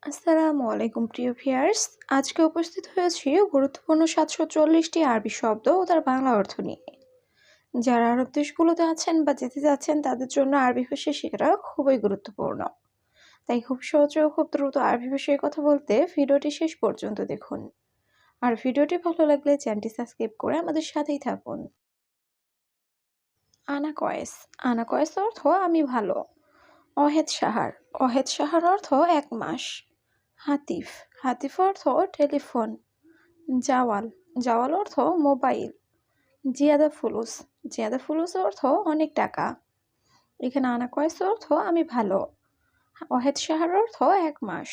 আসসালামু আলাইকুম প্রিয় ভিউয়ার্স। আজকে উপস্থিত হয়েছি গুরুত্বপূর্ণ ৭৪০টি আরবি শব্দ ও তার বাংলা অর্থ নিয়ে। যারা আরব দেশগুলোতে আছেন বা যেতে যাচ্ছেন তাদের জন্য আরবি ভাষা শেখাটা খুবই গুরুত্বপূর্ণ। তাই খুব সহজে ও খুব দ্রুত আরবি ভাষায় কথা বলতে ভিডিওটি শেষ পর্যন্ত দেখুন। আর ভিডিওটি ভালো লাগলে চ্যানেলটি সাবস্ক্রাইব করে আমাদের সাথেই থাকুন। আনা কয়েস। আনা কয়েস অর্থ আমি ভালো। অহেদ সাহার। অহেদ সাহার অর্থ ১ মাস। হাতিফ। হাতিফ অর্থ টেলিফোন। জাওয়াল। জাওয়াল অর্থ মোবাইল। জিয়াদা ফুলুস। জিয়াদা ফুলুস অর্থ অনেক টাকা। এখানে আনা কয়েস অর্থ আমি ভালো। ওয়াহেদ সাহার অর্থ ১ মাস।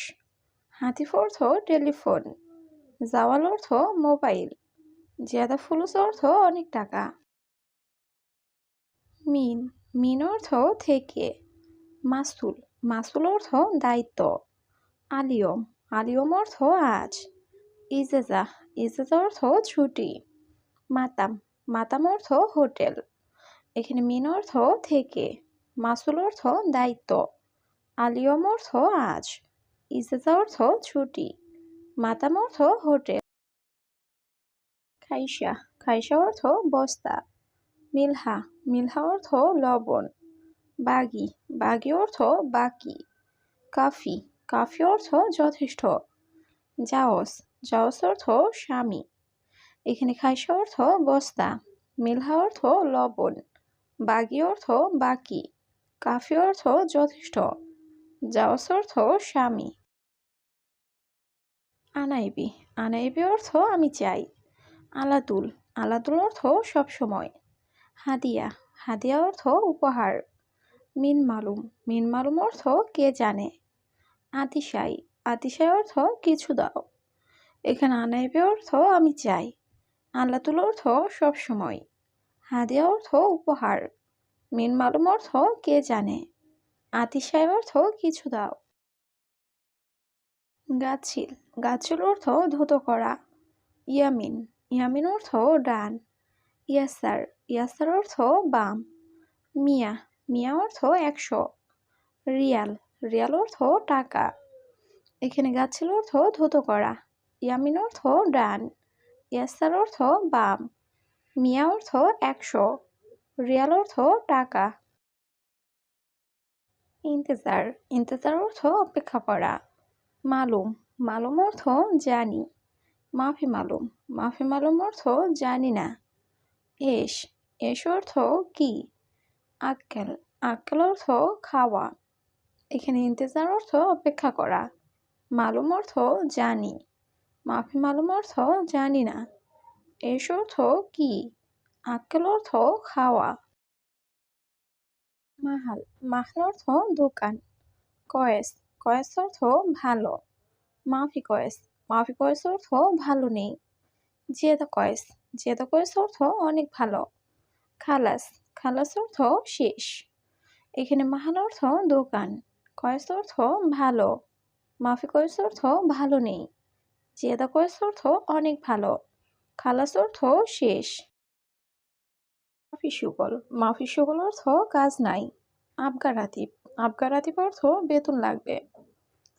হাতিফ অর্থ টেলিফোন। জাওয়াল অর্থ মোবাইল। জিয়াদা ফুলুস অর্থ অনেক টাকা। মিন। মিন অর্থ থেকে। মাসুল। মাসুল অর্থ দায়িত্ব। আলিয়ম। আলিয়ম অর্থ আজ। ইজেজা। ইজেজা অর্থ ছুটি। মাতাম। মাতাম অর্থ হোটেল। এখানে মিন অর্থ থেকে। মাসুল অর্থ দায়িত্ব। আলিয়ম অর্থ আজ। ইজেজা অর্থ ছুটি। মাতাম অর্থ হোটেল। খাইসা। খাইসা অর্থ বস্তা। মিলহা। মিলহা অর্থ লবণ। বাগি। বাগি অর্থ বাকি। কাফি। কাফি অর্থ যথেষ্ট। জাওস। জাওস অর্থ স্বামী। এখানে খাইসা অর্থ বস্তা। মিলহা অর্থ লবণ। বাগি অর্থ বাকি। কাফি অর্থ যথেষ্ট। জাওস অর্থ স্বামী। আনাইবি। আনাইবি অর্থ আমি চাই। আলাতুল। আলাতুল অর্থ সবসময়। হাদিয়া। হাদিয়া অর্থ উপহার। মিন মালুম। মিন মালুম অর্থ কে জানে। আতিশাই। আতিশাই অর্থ কিছু দাও। এখানে আনাইবি অর্থ আমি চাই। আলাতুল অর্থ সবসময়। হাদিয়া অর্থ উপহার। মিন মালুম অর্থ কে জানে। আতিশাই অর্থ কিছু দাও। গাছিল। গাছিল অর্থ ধুত করা। ইয়ামিন। ইয়ামিন অর্থ ডান। ইয়াসার। ইয়াসার অর্থ বাম। মিয়া। মিয়া অর্থ ১০০। রিয়াল। রিয়াল অর্থ টাকা। এখানে গাছিল অর্থ ধুত করা। ইয়ামিন অর্থ ডান। ইয়াসার অর্থ বাম। মিয়া অর্থ ১০০। রিয়াল অর্থ টাকা। ইন্তেজার। ইন্তেজার অর্থ অপেক্ষা করা। মালুম। মালুম অর্থ জানি। মাফি মালুম। মাফি মালুম অর্থ জানি না। এস। এস অর্থ কি। আক্কেল। আক্কেল অর্থ খাওয়া। এখানে ইন্তেজার অর্থ অপেক্ষা করা। মালুম অর্থ জানি। মাফি মালুম অর্থ জানি না। এস অর্থ কি। আক্কেল অর্থ খাওয়া। মাহাল। মাহাল অর্থ দোকান। কয়েস। কয়েস অর্থ ভালো। মাফি কয়েস। মাফি কয়েস অর্থ ভালো নেই। জেদা কয়েস। জেদা কয়েস অর্থ অনেক ভালো। খালাস। খালাস অর্থ শেষ। এখানে মাহাল অর্থ দোকান। কয়েস অর্থ ভালো। মাফি কয়েস অর্থ ভালো নেই। জেদা কয়েস অর্থ অনেক ভালো। খালাস অর্থ শেষ। মাফি সুগল। মাফি সুগল অর্থ কাজ নাই। আবগা রাতিব। আবগা রাতিব অর্থ বেতন লাগবে।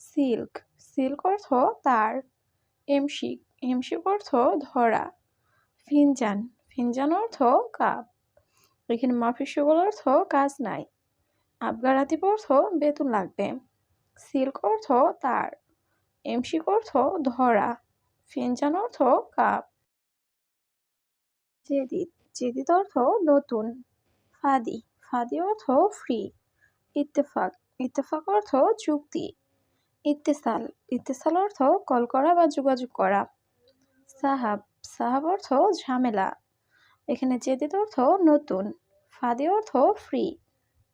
সিল্ক। সিল্ক অর্থ তার। এমশিক। এমশিক অর্থ ধরা। ফিনজান। ফিনজান অর্থ কাপ। এখানে মাফি সুগল অর্থ কাজ নাই। আবগা রাতিব অর্থ বেতন লাগবে। সিল্ক অর্থ তার। এমশিক অর্থ ধরা। ফিনজান অর্থ কাপ। জেদিদ। জেদিদ অর্থ নতুন। ফাদি। ফাদি অর্থ ফ্রি। ইত্তেফাক। ইত্তেফাক অর্থ চুক্তি। ইত্তেসাল। ইত্তেসাল অর্থ কল করা বা যোগাযোগ করা। সাহাব। সাহাব অর্থ ঝামেলা। এখানে জেদিদ অর্থ নতুন। ফাদি অর্থ ফ্রি।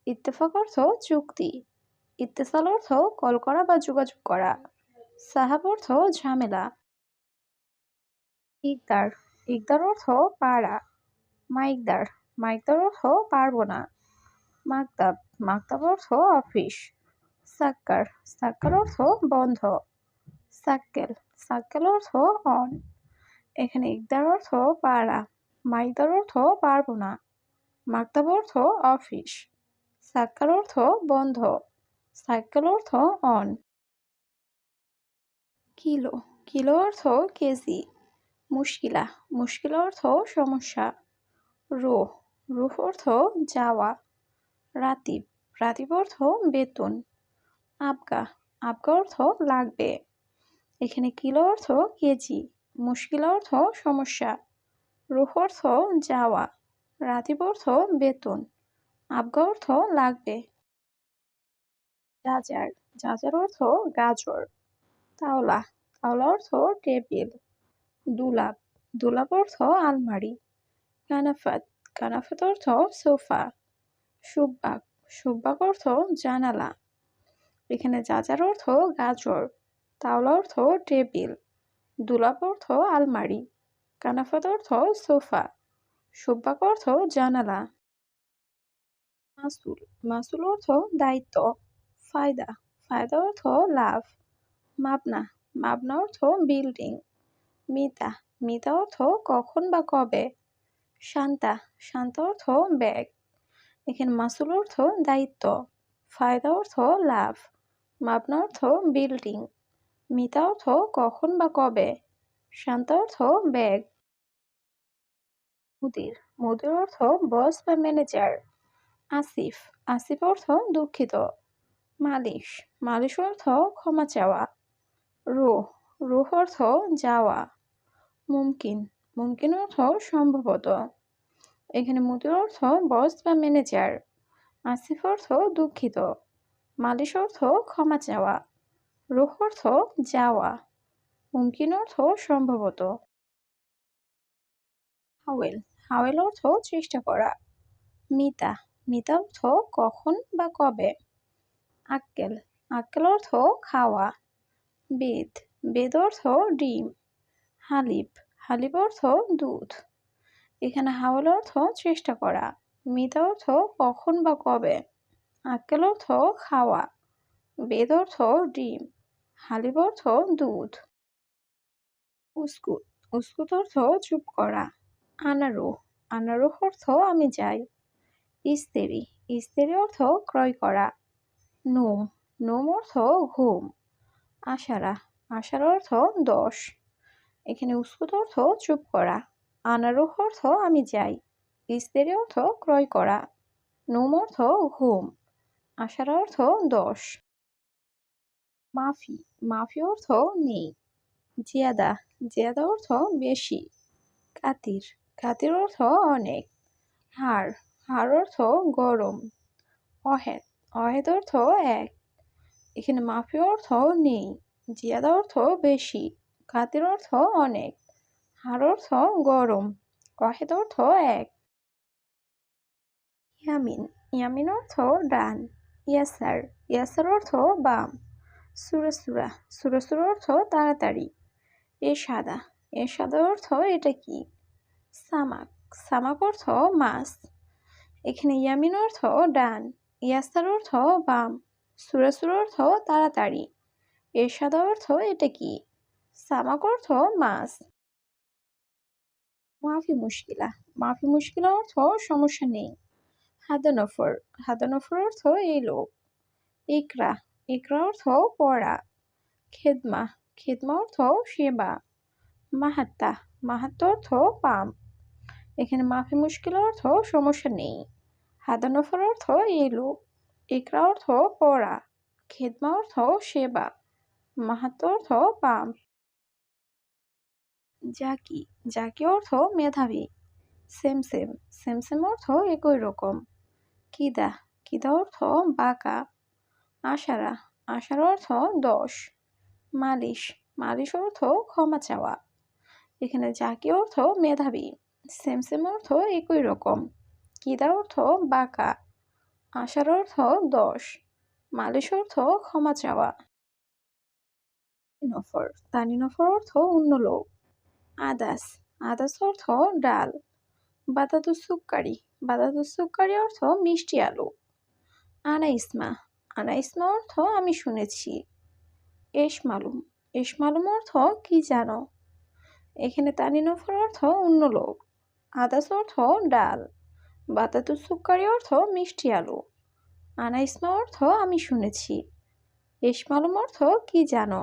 ইত্তেফাক অর্থ চুক্তি। ইত্তেসাল অর্থ কল করা বা যোগাযোগ করা। সাহাব অর্থ ঝামেলা। ইকদার। ইকদার অর্থ পারা। মাইকদার। মাইকদার অর্থ পারবো না। মাকতাব। মাকতাব অর্থ অফিস। সাক্কার। সাক্কার অর্থ বন্ধ। সাক্কেল। সাক্কেল অর্থ অন। এখানে ইকদার অর্থ পারা। মাইকদার অর্থ পারবো না। মাকতাব অর্থ অফিস। সাক্কার অর্থ বন্ধ। সাইকেল অর্থ অন। কিলো কিলো অর্থ কেজি। মুশকিলা মুশকিলা অর্থ সমস্যা। রুহ রুহ অর্থ যাওয়া। রাতিব রাতিব অর্থ বেতন। আবগা আবগা অর্থ লাগবে। এখানে কিলো অর্থ কেজি, মুশকিলা অর্থ সমস্যা, রুহ অর্থ যাওয়া, রাতিব অর্থ বেতন, আবগা অর্থ লাগবে। গাজার গাজার অর্থ গাজর। তাওলা তাওলা অর্থ টেবিল। দুলাপ দুলাপ অর্থ আলমারি। কানাফাত কানাফাত অর্থ সোফা। সুব্বাক সুব্বাক অর্থ জানালা। এখানে যার অর্থ গাজর, তাওলা অর্থ টেবিল, দুলাপ অর্থ আলমারি, কানাফাত অর্থ সোফা, সুব্বাক অর্থ জানালা। মাসুল মাসুল অর্থ দায়িত্ব। ফায়দা ফায়দা অর্থ লাভ। মাবনা মাবনা অর্থ বিল্ডিং। মিতা মিতা অর্থ কখন বা কবে। শান্তা শান্তা অর্থ ব্যাগ। এখানে মাসুল অর্থ দায়িত্ব, ফায়দা অর্থ লাভ, মাবনা অর্থ বিল্ডিং, মিতা অর্থ কখন বা কবে, শান্তা অর্থ ব্যাগ। মুদির মুদির অর্থ বস বা ম্যানেজার। আসিফ আসিফ অর্থ দুঃখিত। মালিশ মালিশ অর্থ ক্ষমা চাওয়া। রুহ রুহ অর্থ যাওয়া। মুমকিন মুমকিন অর্থ সম্ভবত। এখানে মুদির অর্থ বস বা ম্যানেজার, আসিফ অর্থ দুঃখিত, মালিশ অর্থ ক্ষমা চাওয়া, রুহ অর্থ যাওয়া, মুমকিন অর্থ সম্ভবত। হাওয়েল হাওয়েল অর্থ চেষ্টা করা। মিতা মিতা অর্থ কখন বা কবে। আক্কেল আক্কেল অর্থ খাওয়া। বেদ বেদ অর্থ ডিম। হালিব হালিব অর্থ দুধ। এখানে হাওয়েল অর্থ চেষ্টা করা, মিতা অর্থ কখন বা কবে, আক্কেল অর্থ খাওয়া, বেদ অর্থ ডিম, হালিব অর্থ দুধ। উস্কুট উস্কুট অর্থ চুপ করা। আনারুহ আনারুহ অর্থ আমি যাই। ইস্তেরি ইস্তেরি অর্থ ক্রয় করা। নোম নোম অর্থ ঘুম। আশারা আশারা অর্থ 10। এখানে উস্কুত অর্থ চুপ করা, আনারুহ অর্থ আমি যাই, ইস্তেরি অর্থ ক্রয় করা, নোম অর্থ ঘুম, আশারা অর্থ 10। মাফি মাফি অর্থ নেই। জিয়াদা জিয়াদা অর্থ বেশি। কাতির কাতির অর্থ অনেক। হাড় হাড় অর্থ গরম। অহেদ অহেদ অর্থ এক। এখানে মাফি অর্থ নেই, জিয়াদা অর্থ বেশি, কাতির অর্থ অনেক, হাড় অর্থ গরম, অহেদ অর্থ এক। ইয়ামিন ইয়ামিন অর্থ ডান। ইয়াসার ইয়াসার অর্থ বাম। সুরাসুরা সুরাসুরা অর্থ তাড়াতাড়ি। এরশাদা এরশাদা অর্থ এটা কি। সামাক সামাক অর্থ মাছ। এখানে ইয়ামিন অর্থ ডান, ইয়াসার অর্থ বাম, সুরাসুরা অর্থ তাড়াতাড়ি, এরশাদা অর্থ এটা কি, সামাক অর্থ মাছ। মাফি মুশকিলা মাফি মুশকিলা অর্থ সমস্যা নেই। হাদানফর হাদানফর অর্থ এই লোক। ইকরা ইকরা অর্থ পড়া। খেদমা খেদমা অর্থ সেবা। মাহাত্তা মাহাত্তা অর্থ পাম। এখানে মাফি মুশকিল অর্থ সমস্যা নেই, হাদানফর অর্থ এই লোক, ইকরা অর্থ পড়া, খেদমা অর্থ সেবা, মাহাত্তা অর্থ পাম। জাকি জাকি অর্থ মেধাবী। সেম সেম সেম সেম অর্থ একই রকম। কিদা কিদা অর্থ বাঁকা। আশারা আশারা অর্থ 10। মালিশ মালিশ অর্থ ক্ষমা চাওয়া। এখানে জাকি অর্থ মেধাবী, সেম সেম অর্থ একই রকম, কিদা অর্থ বাঁকা, আশার অর্থ 10, মালিশ অর্থ ক্ষমা চাওয়া। নফর তানিনফর অর্থ অন্য লোক। আদাস আদাস অর্থ ডাল। বাদাদুস সুক্কারি বাদাদুস সুক্কারি অর্থ মিষ্টি আলু। আনা ইসমা আনা ইসমা অর্থ আমি শুনেছি। এশ মালুম এশ মালুম অর্থ কি জানো। এখানে তানিনফর অর্থ অন্য লোক, আদাস অর্থ ডাল, বাদাদুস সুক্কারি অর্থ মিষ্টি আলু, আনা ইসমা অর্থ আমি শুনেছি, এশ মালুম অর্থ কি জানো।